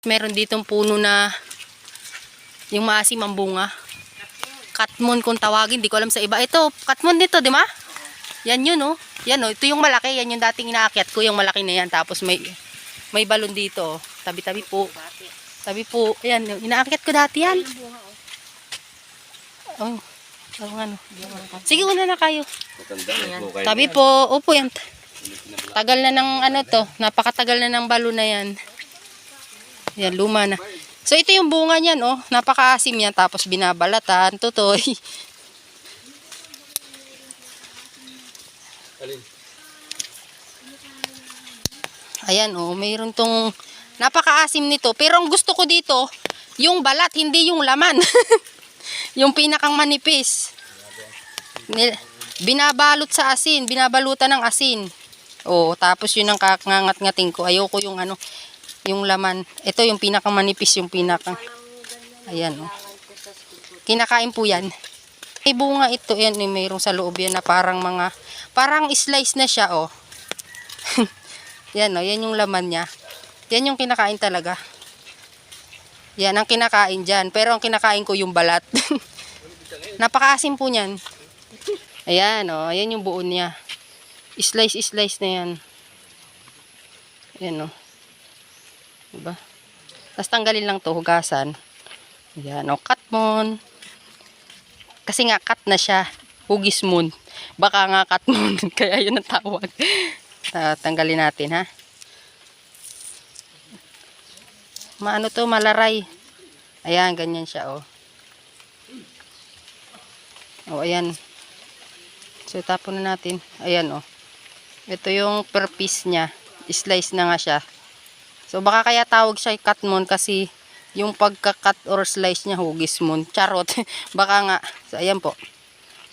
Meron ditong puno na yung maasim ang bunga. Katmon kung tawagin, di ko alam sa iba. Ito, katmon dito, di ba? Yan yun, oh. Yan, oh. Ito yung malaki, yan yung dating inaakyat ko, yung malaki na yan. Tapos may balon dito, oh. Tabi-tabi po. Tabi po. Ayan, inaakyat ko dati yan. Oh, ano. Sige, una na kayo. Tabi po. Opo, yan. Tagal na ng ano to. Napakatagal na ng balon na yan. Yan, luma na. So, ito yung bunga niyan, oh. Napakaasim yan. Tapos, binabalatan. Tutoy. Ayan, oh. Mayroon tong napakaasim nito. Pero, ang gusto ko dito, yung balat, hindi yung laman. Yung pinakang manipis. Binabalot sa asin. Binabalutan ng asin. Oh, tapos, yun ang kakangat-ngating ko. Ayoko yung ano, yung laman. Ito yung pinakang manipis, yung pinakang. Ayan, oh. Kinakain po yan. May bunga ito, yan, mayroong sa loob yan na parang slice na siya, oh. Yan, oh, yan yung laman niya. Yan yung kinakain talaga. Yan ang kinakain dyan. Pero ang kinakain ko yung balat. Napakaasim po niyan. Ayan, oh, ayan yung buo niya. Slice na yan. Ayan, oh. Diba? Tapos tanggalin lang to, hugasan. Ayan, o, katmon. Kasi nga, cut na siya. Hugis moon. Baka nga katmon. Kaya yun ang tawag. Tanggalin natin, ha. Maano to, malaray. Ayan, ganyan siya, o. O, ayan. So, tapon na natin. Ayan, o. Ito yung per piece niya. Slice na nga siya. So, baka kaya tawag siya katmon kasi yung pagka-cut or slice niya hugis moon. Charot. Baka nga. So, ayan po.